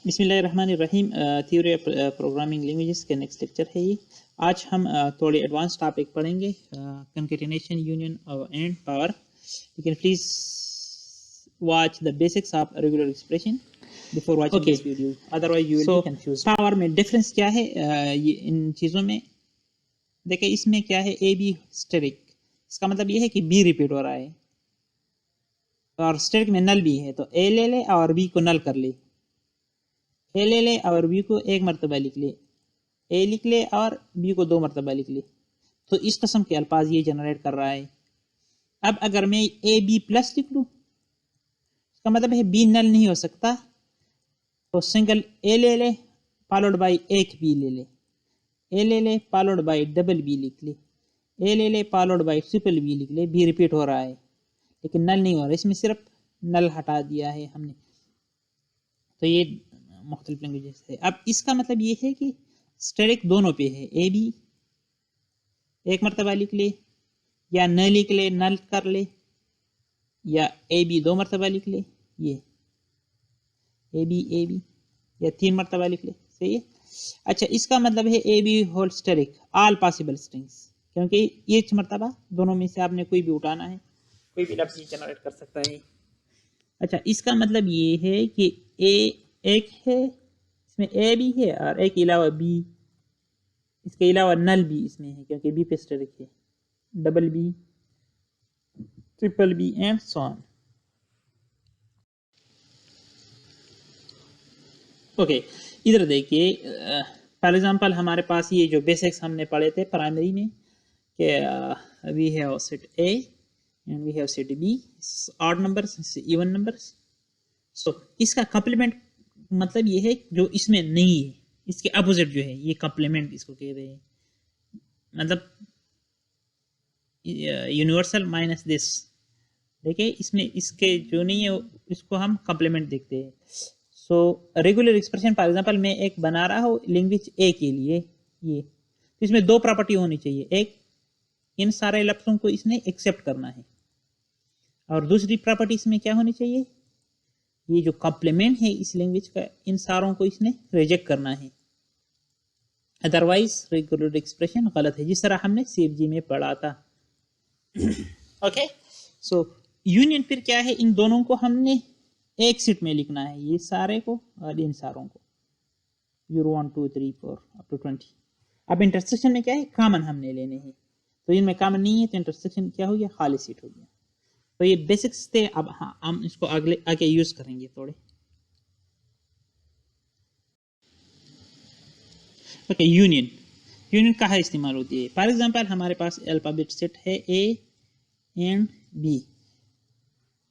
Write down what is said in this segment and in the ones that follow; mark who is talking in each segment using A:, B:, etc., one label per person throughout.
A: बिस्मिल्लाहिर्रहमानिर्रहीम। Theory of programming languages के next lecture है ये। आज हम थोड़े एडवांस टॉपिक पढ़ेंगे, concatenation, union and power. You can please watch the basics of regular expression before watching this video, otherwise you will be confused. Power में difference क्या है ये इन चीज़ों में? देखिए, इसमें क्या है, ए बी स्टेरिक, इसका मतलब ये है कि बी रिपीट हो रहा है, और स्टेरिक में नल भी है, तो ए ले ले और बी को नल कर ले, ए ले ले और बी को एक मरतबा लिख ले, ए लिख ले और बी को दो मरतबा लिख ले। तो इस कस्म के अल्फाज ये जनरेट कर रहा है। अब अगर मैं ए बी प्लस लिख लूँ, इसका मतलब है बी नल नहीं हो सकता, तो सिंगल ए ले ले फॉलोड बाई एक बी ले ले, ए ले ले फॉलोड बाई डबल बी लिख ले, ए ले ले फॉलोड बाई ट्रिपल बी लिख ले। बी रिपीट हो रहा है लेकिन नल नहीं हो रहा, इसमें सिर्फ नल हटा दिया है हमने। तो ये मुख्तलिफ लैंग्वेजेस है। अब इसका मतलब ये है कि स्टेरिक दोनों पे है, ए बी एक मरतबा लिख ले या न लिख ले, नल कर ले, या ए बी दो मरतबा लिख ले, ये ए बी या तीन मरतबा लिख ले, सही है। अच्छा, इसका मतलब है A B whole asterisk all possible strings, क्योंकि एक मरतबा दोनों में से आपने कोई भी उठाना है, कोई भी लफ्ज़ जनरेट कर सकता है। अच्छा, इसका मतलब ये है कि ए एक है, इसमें ए भी है, और एक अलावा बी, इसके अलावा नल भी इसमें है क्योंकि बी पे स्टेरिक है, double B, triple B and so on. Okay, इधर देखिए, फॉर एग्जांपल हमारे पास ये जो बेसिक्स हमने पढ़े थे प्राइमरी में कि we have set A and we have set B, odd numbers, even numbers. So इसका कॉम्प्लीमेंट मतलब ये है जो इसमें नहीं है, इसके अपोजिट जो है, ये कॉम्प्लीमेंट इसको कह रहे हैं, मतलब यूनिवर्सल माइनस दिस। देखिए, इसमें इसके जो नहीं है इसको हम कॉम्प्लीमेंट देखते हैं। So regular expression for example मैं एक बना रहा हूँ लैंग्वेज ए के लिए, ये तो इसमें दो प्रॉपर्टी होनी चाहिए, एक इन सारे लफ्ज़ों को इसने एक्सेप्ट करना है, और दूसरी प्रॉपर्टी इसमें क्या होनी चाहिए, ये जो कॉम्प्लीमेंट है इस लैंग्वेज का, इन सारों को इसने रिजेक्ट करना है, अदरवाइज रेगुलर एक्सप्रेशन गलत है, जिस तरह हमने CFG में पढ़ा था। ओके, सो यूनियन फिर क्या है, इन दोनों को हमने एक सीट में लिखना है, ये सारे को और इन सारों को, 0 1 2 3 4 अप टू 20। अब इंटरसेक्शन में क्या है, कॉमन हमने लेने हैं, तो इनमें कॉमन नहीं है तो इंटरसेक्शन क्या हो गया, खाली सीट हो गया। तो ये बेसिक्स थे। अब हाँ, हम इसको आगे यूज करेंगे थोड़े। ओके, यूनियन कहाँ इस्तेमाल होती है? फॉर एग्जांपल हमारे पास अल्फाबेट सेट है ए एंड बी,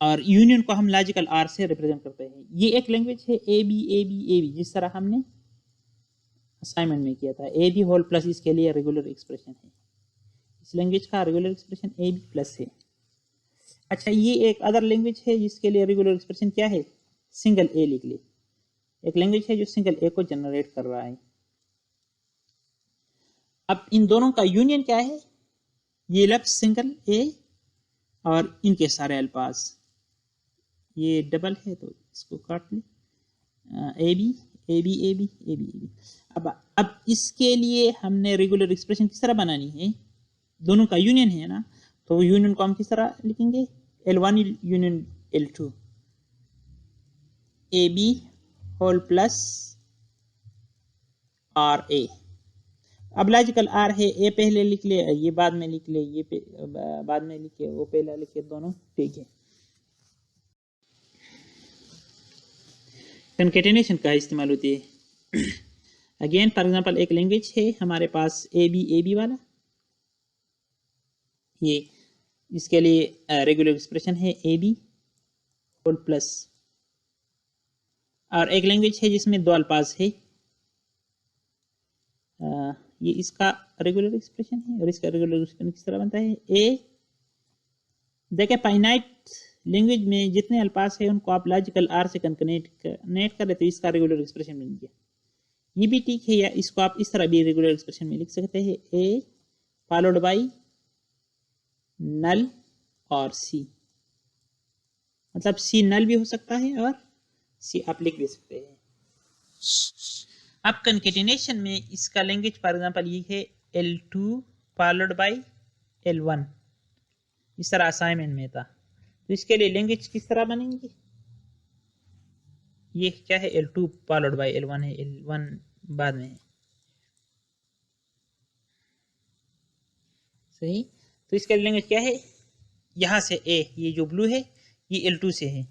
A: और यूनियन को हम लॉजिकल आर से रिप्रेजेंट करते हैं। ये एक लैंग्वेज है ए बी, जिस तरह हमने असाइनमेंट में किया था। ए बी होल प्लस इसके लिए रेगुलर एक्सप्रेशन है, इस लैंग्वेज का regular expression A B plus है। अच्छा, ये एक अदर लैंग्वेज है जिसके लिए रेगुलर एक्सप्रेशन क्या है, सिंगल ए लिख ले। एक लैंग्वेज है जो सिंगल ए को जनरेट कर रहा है। अब इन दोनों का यूनियन क्या है, ये लफ्ज सिंगल ए और इनके सारे अल्फाज, ये डबल है तो इसको काट ले, A B A B A B A B A B. अब इसके लिए हमने रेगुलर एक्सप्रेशन किस तरह बनानी है, दोनों का यूनियन है ना, तो यूनियन को हम किस तरह लिखेंगे, L1 union L2, A B whole plus or A. अब लॉजिकल आर है, ए पहले लिख ले, ये बाद में लिख ले, ये बाद में लिखे, वो पहला लिखे, दोनों ठीक है। कंकैटिनेशन का इस्तेमाल होती है। अगेन फॉर एग्जांपल एक लैंग्वेज है हमारे पास ए बी वाला, ये इसके लिए रेगुलर एक्सप्रेशन है ए बी होल प्लस, और एक लैंग्वेज है जिसमें दो अल्फाज है, ये इसका रेगुलर एक्सप्रेशन है, और इसका रेगुलर एक्सप्रेशन किस तरह बनता है, ए। देखिए, फाइनाइट लैंग्वेज में जितने अल्फाज है उनको आप लॉजिकल आर से कनेक्ट कर लेते, इसका रेगुलर एक्सप्रेशन बन गया। ये भी ठीक है, या इसको आप इस तरह भी रेगुलर एक्सप्रेशन में लिख सकते हैं, ए फॉलोड बाई नल और सी, मतलब सी नल भी हो सकता है और सी आप लिख भी सकते हैं। अब कंकेटिनेशन में इसका लैंग्वेज फॉर एग्जांपल ये है L2 फॉलोड बाय L1, इस तरह असाइनमेंट में था। तो इसके लिए लैंग्वेज किस तरह बनेंगी, ये क्या है L2 फॉलोड बाय L1 है, L1 बाद में है, सही। तो इसका लैंग्वेज क्या है, यहाँ से A, ये जो ब्लू है ये L2 से है,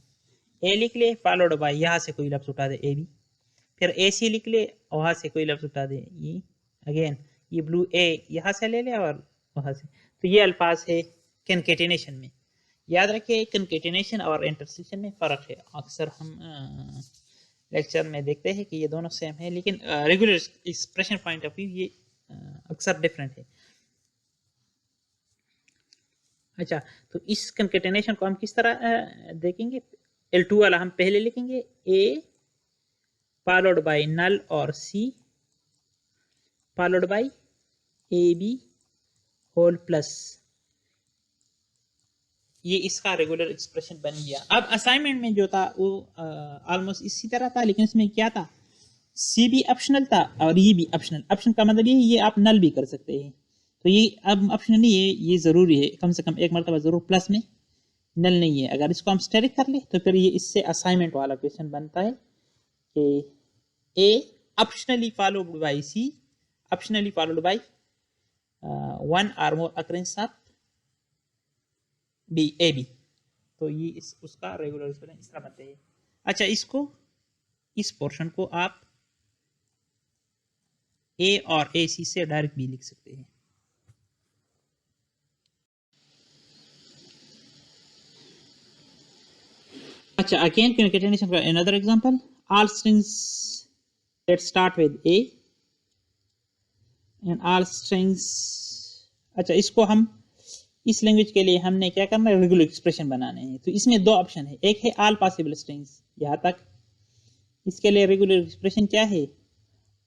A: A लिख ले फॉलोड बाय यहाँ से कोई लफ्ज उठा दे AB, फिर AC लिख ले वहां से कोई लफ्ज उठा दे ये, अगेन ये ब्लू A यहाँ से ले ले और वहां से। तो ये अल्फाज है कंकेटिनेशन में। याद रखिए कंकेटिनेशन और इंटरसेक्शन में फ़र्क है। अक्सर हम लेक्चर में देखते हैं कि ये दोनों सेम है, लेकिन regular expression point of view ये अक्सर डिफरेंट है। अच्छा, तो इस कंकेटिनेशन को हम किस तरह देखेंगे, L2 वाला हम पहले लिखेंगे A फॉलोड बाय नल और C followed by AB whole plus, ये इसका रेगुलर एक्सप्रेशन बन गया। अब असाइनमेंट में जो था वो ऑलमोस्ट इसी तरह था, लेकिन इसमें क्या था, सी भी ऑप्शनल था और ये भी ऑप्शनल। ऑप्शन का मतलब ये आप नल भी कर सकते हैं, तो ये अब ऑप्शनल नहीं है, ये ज़रूरी है, कम से कम एक मरतबा ज़रूर प्लस में, नल नहीं है। अगर इसको हम स्टेरिक कर ले तो फिर ये इससे असाइनमेंट वाला क्वेश्चन बनता है कि A optionally followed by C optionally followed by one or more occurrence of B A B. तो ये उसका रेगुलर एक्सप्रेशन इस तरह बनते हैं। अच्छा, इसको इस पोर्शन को आप ए और ए सी से डायरेक्ट भी लिख सकते हैं। अच्छा, अगेन कंकेटिनेशन का another example, all strings that start with A and all strings. अच्छा, इसको हम इस लैंग्वेज के लिए हमने क्या करना है, रेगुलर एक्सप्रेशन बनाने हैं। तो इसमें दो ऑप्शन है, एक है ऑल पॉसिबल स्ट्रिंग्स यहाँ तक, इसके लिए रेगुलर एक्सप्रेशन क्या है,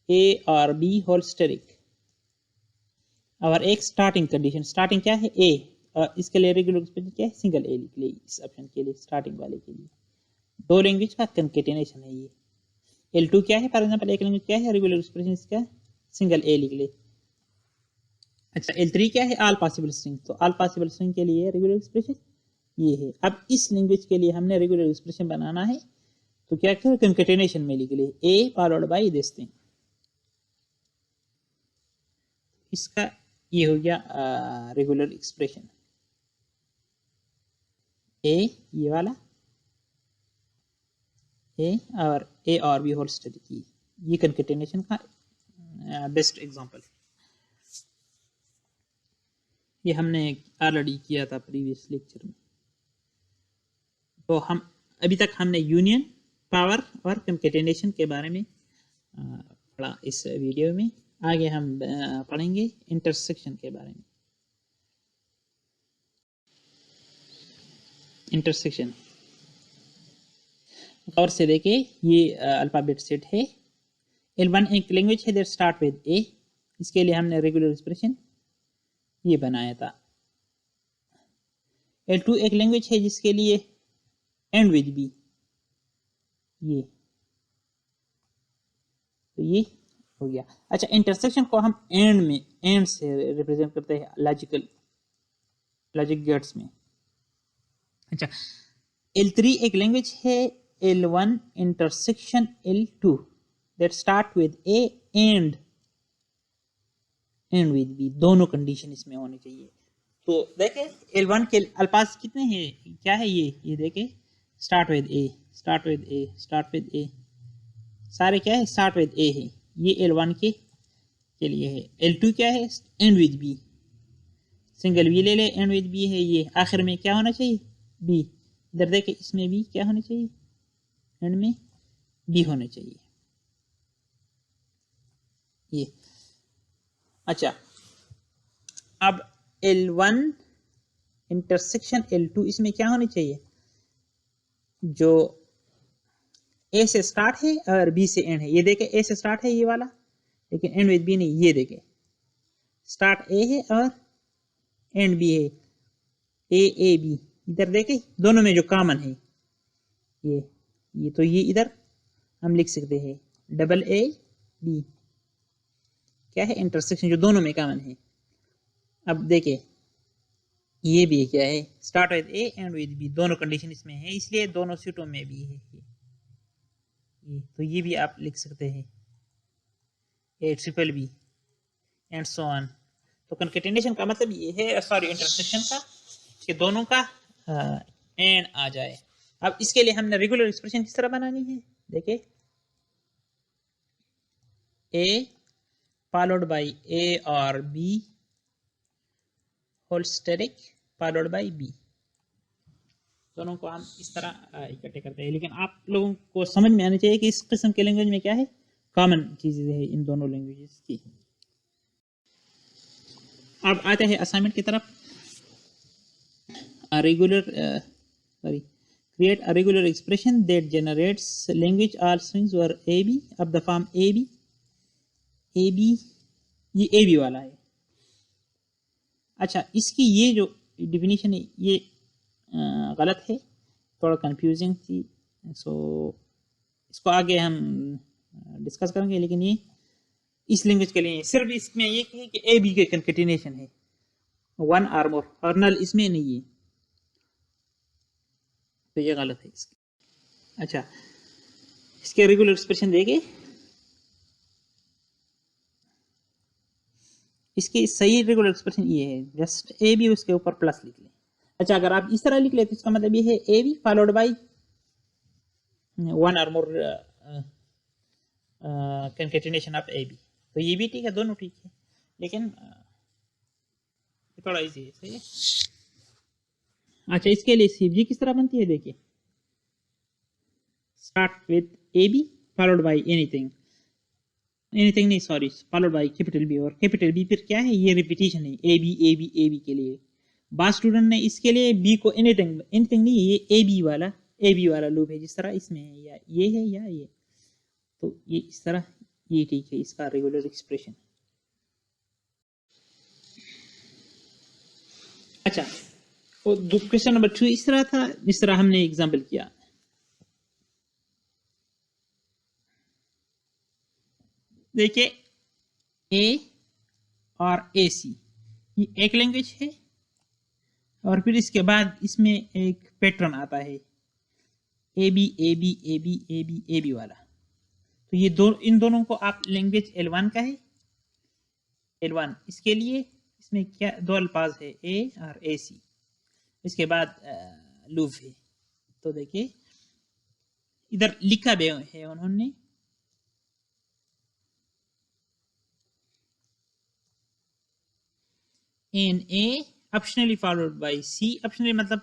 A: ए और बी होल स्टेरिक, और एक स्टार्टिंग कंडीशन, स्टार्टिंग क्या है ए, और इसके लिए रेगुलर एक्सप्रेशन क्या है, सिंगल ए लिख ले इस ऑप्शन के लिए, स्टार्टिंग वाले के लिए। दो लैंग्वेज का कंकेटिनेशन है ये। L2 क्या है फॉर एग्जांपल, एक लैंग्वेज क्या है, रेगुलर एक्सप्रेशन इसका सिंगल ए लिख ले। अच्छा, L3 क्या है, ऑल पॉसिबल स्ट्रिंग, तो ऑल पॉसिबल स्ट्रिंग के लिए रेगुलर एक्सप्रेशन ये है। अब इस लैंग्वेज के लिए हमने रेगुलर एक्सप्रेशन बनाना है, तो क्या करें, कंकेटिनेशन में लिख ले ए फॉलोड बाय दिस थिंग। इसका ये हो गया रेगुलर एक्सप्रेशन, ए ये वाला ए और बी होल स्टेरिक, ये कंकेटिनेशन का बेस्ट एग्जांपल। ये हमने ऑलरेडी किया था प्रीवियस लेक्चर में। तो हम अभी तक हमने यूनियन, पावर और कंकेटिनेशन के बारे में पढ़ा इस वीडियो में। आगे हम पढ़ेंगे इंटरसेक्शन के बारे में। इंटरसेक्शन और से देखे, ये अल्फाबेट सेट है। L1 एक लैंग्वेज है दैट स्टार्ट विद ए, इसके लिए हमने रेगुलर एक्सप्रेशन ये बनाया था। L2 एक लैंग्वेज है जिसके लिए एंड विद बी, ये तो ये हो गया। अच्छा, इंटरसेक्शन को हम एंड से रिप्रेजेंट करते हैं लॉजिक गेट्स में। अच्छा, L3 एक लैंग्वेज है L1 intersection L2 that start with A end with B, दोनों कंडीशन इसमें होनी चाहिए। तो देखें L1 के अल्फाज कितने हैं, क्या है ये देखें, start with A, start with A, start with A, सारे क्या है, स्टार्ट विद ए है, ये L1 के लिए है। L2 क्या है, end with B, single B ले ले, एंड विद बी है, ये आखिर में क्या होना चाहिए, बी। इधर देखें इसमें भी क्या होना चाहिए, एंड में बी होना चाहिए ये। अच्छा, अब L1 इंटरसेक्शन L2, इसमें क्या होनी चाहिए, जो ए से स्टार्ट है और बी से एंड है। ये देखे ए से स्टार्ट है ये वाला, लेकिन एंड विद बी नहीं, ये देखे स्टार्ट ए है और एंड बी है, ए बी। इधर देखे दोनों में जो कॉमन है ये तो ये इधर हम लिख सकते हैं डबल ए बी क्या है, इंटरसेक्शन जो दोनों में कॉमन है। अब देखिए ये भी क्या है, start with A end with B, दोनों कंडीशन इसमें है, इसलिए दोनों सीटों में भी है ये। तो ये भी आप लिख सकते हैं A triple B and so on. तो कंकेटेनेशन का मतलब ये है, सॉरी इंटरसेक्शन का, कि दोनों का एंड आ जाए। अब इसके लिए हमने रेगुलर एक्सप्रेशन किस तरह बनानी है, देखिए ए फॉलोड बाय ए और B whole asterisk followed by B, दोनों को हम इस तरह इकट्ठे करते हैं। लेकिन आप लोगों को समझ में आना चाहिए कि इस किस्म के लैंग्वेज में क्या है, कॉमन चीजें है इन दोनों लैंग्वेजेस की। अब आते हैं असाइनमेंट की तरफ। Create a regular expression that generates language all strings or AB of the form AB। ये AB वाला है। अच्छा, इसकी ये जो डिफिनीशन है ये गलत है, थोड़ा कंफ्यूजिंग थी, सो इसको आगे हम डिस्कस करेंगे। लेकिन ये इस लैंग्वेज के लिए सिर्फ इसमें ये है कि ए बी के कंकेटिनेशन है, वन आर मोर, और नल इसमें नहीं है, तो ये गलत है इसकी। अच्छा, इसके रेगुलर एक्सप्रेशन देंगे, इसकी सही रेगुलर एक्सप्रेशन ये है, जस्ट ए बी उसके ऊपर प्लस लिख लें। अच्छा, अगर आप इस तरह लिख ले तो इसका मतलब ये है A B followed by one or more concatenation of A B, तो ये भी ठीक है, दोनों ठीक है, लेकिन थोड़ा इजी है, सही है। अच्छा, इसके लिए सीबी किस तरह बनती है, देखिए start with A B followed by anything नहीं, sorry, followed by capital B, और कैपिटल बी फिर क्या है, ये रिपीटिशन है ए बी के लिए। बाद स्टूडेंट ने इसके लिए बी को एनीथिंग नहीं, ये ए बी वाला लूप है, जिस तरह इसमें है, या ये है या ये, तो ये इस तरह, ये ठीक है इसका रेगुलर एक्सप्रेशन। अच्छा, और क्वेश्चन नंबर 2 इस तरह था, जिस तरह हमने एग्जाम्पल किया। देखिए ए और ए सी, ये एक लैंग्वेज है, और फिर इसके बाद इसमें एक पैटर्न आता है ए बी वाला। तो ये इन दोनों को आप लैंग्वेज L1 का है, L1 इसके लिए इसमें क्या दो अल्फाज है ए और ए सी, इसके बाद लूप है। तो देखिए इधर लिखा भी है उन्होंने, an A optionally followed by C, optionally मतलब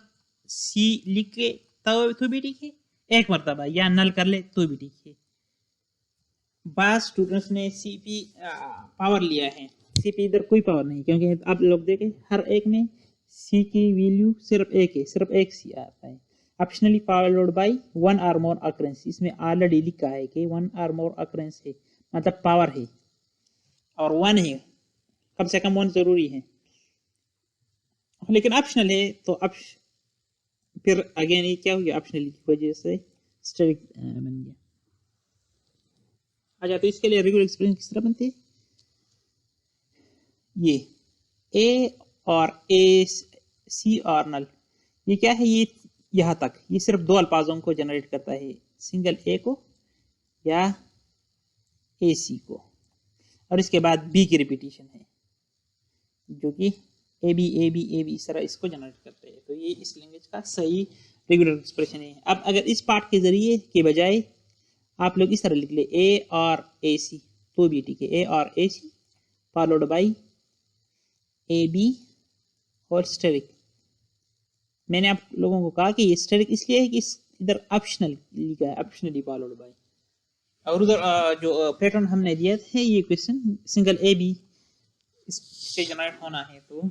A: सी लिख के तो भी ठीक है, एक मरतबा या नल कर ले तो भी ठीक है। बाद स्टूडेंट्स ने सीपी पावर लिया है, सीपी इधर कोई पावर नहीं, क्योंकि आप लोग देखें हर एक में सी की वैल्यू सिर्फ एक है, सिर्फ एक सी आता है। Optionally followed by one or more occurrence, इसमें ऑलरेडी लिखा है कि वन आर मोर अकरेंस है, मतलब पावर है और वन है, कम से कम वन जरूरी है, लेकिन ऑप्शनल है। तो फिर अगेन ये क्या हो गया, ऑप्शनल की वजह से स्टैटिक बन गया। अच्छा, तो इसके लिए रेगुलर एक्सप्रेशन किस तरह बनते हैं, ये ए और ए सी और नल, ये क्या है, ये यहाँ तक ये सिर्फ दो अल्फाजों को जनरेट करता है, सिंगल ए को या ए सी को, और इसके बाद बी की रिपीटिशन है जो कि ए बी इस तरह इसको जनरेट करते हैं। तो ये इस लैंग्वेज का सही रेगुलर एक्सप्रेशन है। अब अगर इस पार्ट के जरिए के बजाय आप लोग इस तरह लिख ले ए और ए सी, तो भी ठीक है, ए और ए सी फॉलोड बाई ए बी और स्टेरिक। मैंने आप लोगों को कहा कि ये स्टेरिक इसलिए है कि इधर ऑप्शनल लिखा है, ऑप्शनली फॉलोड बाई, और उधर जो पैटर्न हमने दिया है ये क्वेश्चन सिंगल ए बी इससे जनरेट होना है, तो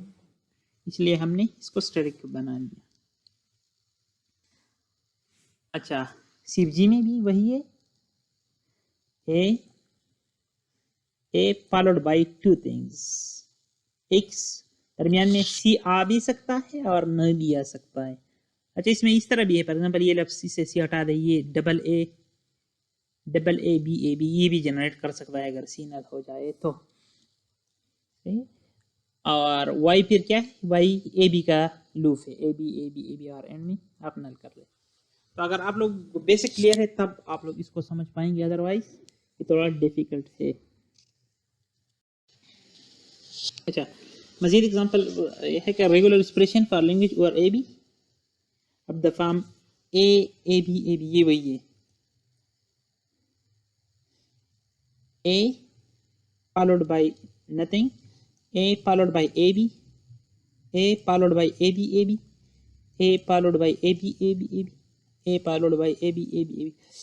A: इसलिए हमने इसको स्टेरिक बना लिया। अच्छा, सीजी में भी वही है, A followed by two things, X दरमियान में सी आ भी सकता है और न भी आ सकता है। अच्छा, इसमें इस तरह भी है, फॉर एग्जाम्पल ये लफ्ज से सी हटा दे, ये डबल ए बी ये भी जनरेट कर सकता है अगर सी नल हो जाए तो। और वाई फिर क्या है, वाई ए बी का लूप है, ए बी और एंड में आप नल कर ले। तो अगर आप लोग बेसिक क्लियर है तब आप लोग इसको समझ पाएंगे, अदरवाइज ये थोड़ा डिफिकल्ट है। अच्छा, मजीद एग्जांपल है क्या, रेगुलर एक्सप्रेशन फॉर लैंग्वेज और ए बी। अब द फॉर्म ए बी ये वही है, ए followed by nothing, a followed by ab, a followed by ab, a followed by ab, a followed by ab।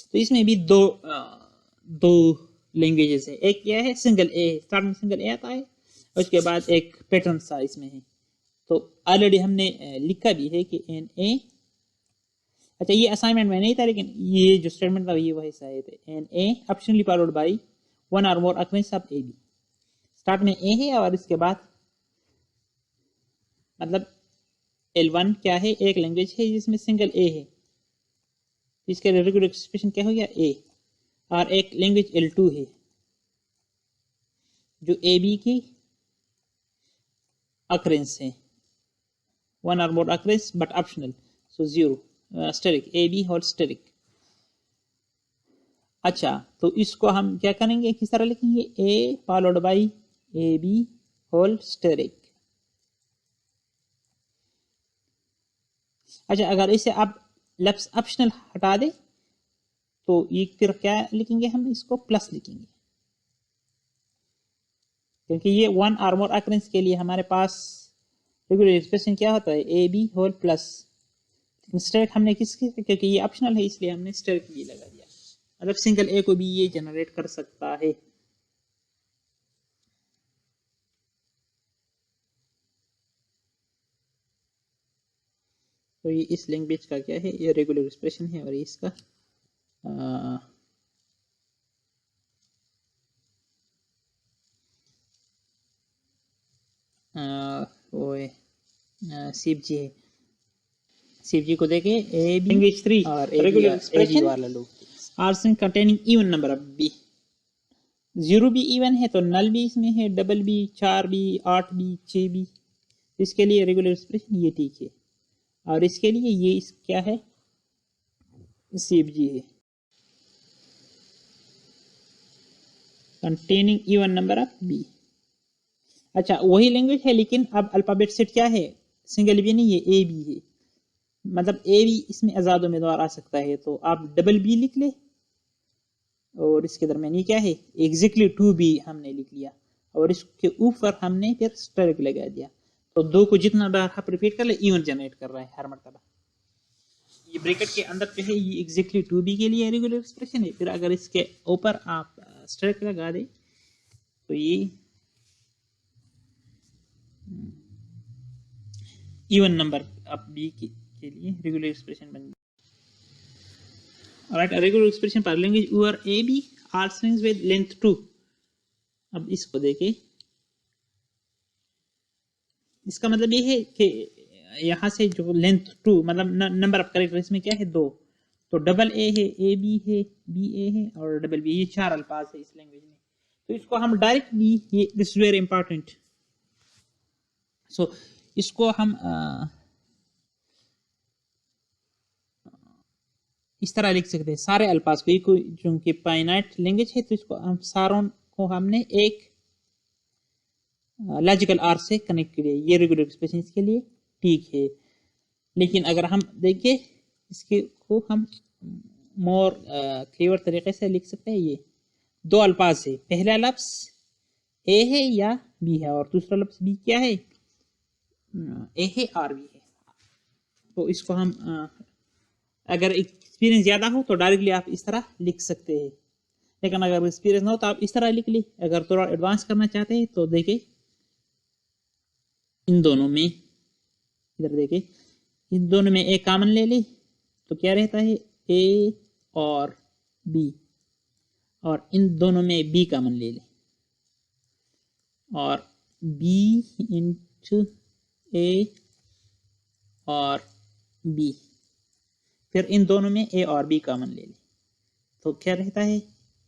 A: तो इसमें भी दो लैंग्वेजेस है, एक क्या है सिंगल ए, स्टार्ट में सिंगल ए आता है, उसके बाद एक पैटर्न सा इसमें है। तो ऑलरेडी हमने लिखा भी है कि एन ए, अच्छा ये असाइनमेंट में नहीं था लेकिन ये जो स्टेटमेंट था ये वही सही थे, an A optionally followed by one और more occurrence of A B. Start में ए है और इसके बाद मतलब L1 क्या है, एक लैंग्वेज है जिसमें सिंगल ए है, इसके रेगुलर एक्सप्रेशन क्या हो गया ए, और एक लैंग्वेज L2 है जो ए बी की अक्रेंस है, वन और more occurrence but optional, so zero asterisk, A B whole asterisk. अच्छा तो इसको हम क्या करेंगे, किस तरह लिखेंगे, A followed by A B whole asterisk. अच्छा अगर इसे आप लफ्ज ऑप्शनल हटा दे तो ये फिर क्या लिखेंगे, हम इसको प्लस लिखेंगे, क्योंकि ये वन और मोर अक्रेंस के लिए हमारे पास रेगुलर एक्सप्रेशन क्या होता है, ए बी होल प्लस। लेकिन स्टेरिक हमने किसके, क्योंकि ये ऑप्शनल है इसलिए हमने स्टेरिक भी लगा दिया, मतलब सिंगल ए को भी ये जनरेट कर सकता है। तो ये इस लैंग्वेज का क्या है, ये रेगुलर एक्सप्रेशन है और ये इसका वो है शिव जी है, शिव जी को देखे ए बी लैंग्वेज 3 और रेगुलर एक्सप्रेशन वाला लोग are string containing even number of B, zero भी इवन है तो नल भी इसमें है, double B, 4 B, 8 B, 6 B, इसके लिए रेगुलर एक्सप्रेशन ये ठीक है, और इसके लिए ये क्या है, शिव जी है, containing even number of B. अच्छा वही लैंग्वेज है लेकिन अब अल्फाबेट सेट क्या है, सिंगल बी नहीं है, ए बी है, मतलब ए बी इसमें आजाद उम्मीदवार आ सकता है, तो आप डबल बी लिख ले और इसके दरमियान ये क्या है, एग्जैक्टली 2 बी हमने लिख लिया और इसके ऊपर हमने फिर स्टेरिक लगा दिया। तो दो को जितना बार आप रिपीट कर ले इवन जनरेट कर रहा है हर मरतबा। ये ब्रैकेट के अंदर जो है ये एग्जैक्टली 2 बी के लिए रेगुलर एक्सप्रेशन है, फिर अगर इसके ऊपर आप स्टेरिक लगा दे तो ये इवन नंबर ऑफ बी के लिए रेगुलर एक्सप्रेशन बन गया। Right, regular expression for language over A B or strings with length 2। अब इसको देखें, इसका मतलब ये है कि यहाँ से जो लेंथ 2 मतलब नंबर ऑफ कैरेक्टर इसमें क्या है 2, तो डबल ए है, ए बी है, बी ए है और डबल बी, ये 4 अल्फाज है इस लैंग्वेज में। तो इसको हम डायरेक्टली, ये दिस वेरी इंपॉर्टेंट, सो इसको हम इस तरह लिख सकते हैं सारे अल्फाज को, चूंकि फाइनाइट लैंग्वेज है तो इसको हम सारों को हमने एक लॉजिकल आर से कनेक्ट किया, ये रेगुलर एक्सप्रेशन इसके लिए ठीक है। लेकिन अगर हम देखें इसके को हम मोर क्लियर तरीके से लिख सकते हैं, ये दो अल्फाज है, पहला लफ्ज ए है या बी है और दूसरा लफ्ज बी क्या है, ए है और बी है। तो इसको हम अगर एक्सपीरियंस ज़्यादा हो तो डायरेक्टली आप इस तरह लिख सकते हैं, लेकिन अगर एक्सपीरियंस ना हो तो आप इस तरह लिख ली। अगर थोड़ा एडवांस करना चाहते हैं तो देखिए इन दोनों में, इधर देखिए इन दोनों में ए कॉमन ले ली तो क्या रहता है, ए और बी, और इन दोनों में बी कॉमन ले ले और बी इंटू ए और बी, फिर इन दोनों में ए और बी कॉमन ले ले तो क्या रहता है,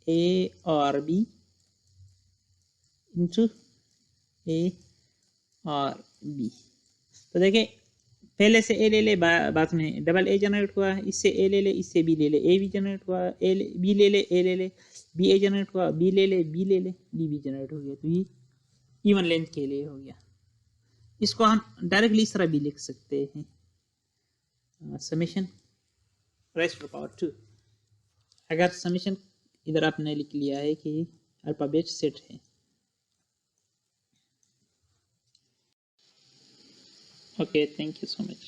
A: ए और बी इंटू ए और बी। तो देखिए पहले से ए ले ले, बाद में डबल ए जनरेट हुआ, इससे ए ले ले, इससे बी ले ले, ए भी जनरेट हुआ, ए बी ले ले, ए ले ले, बी ए जनरेट हुआ, बी ले ले, बी ले ले, बी भी जनरेट हो गया। तो ये इवन लेंथ के लिए हो गया। इसको हम डायरेक्टली इस तरह भी लिख सकते हैं, summation raise to the power 2। अगर समेशन इधर आपने लिख लिया है कि अल्फाबेट सेट है। Okay, thank you so much.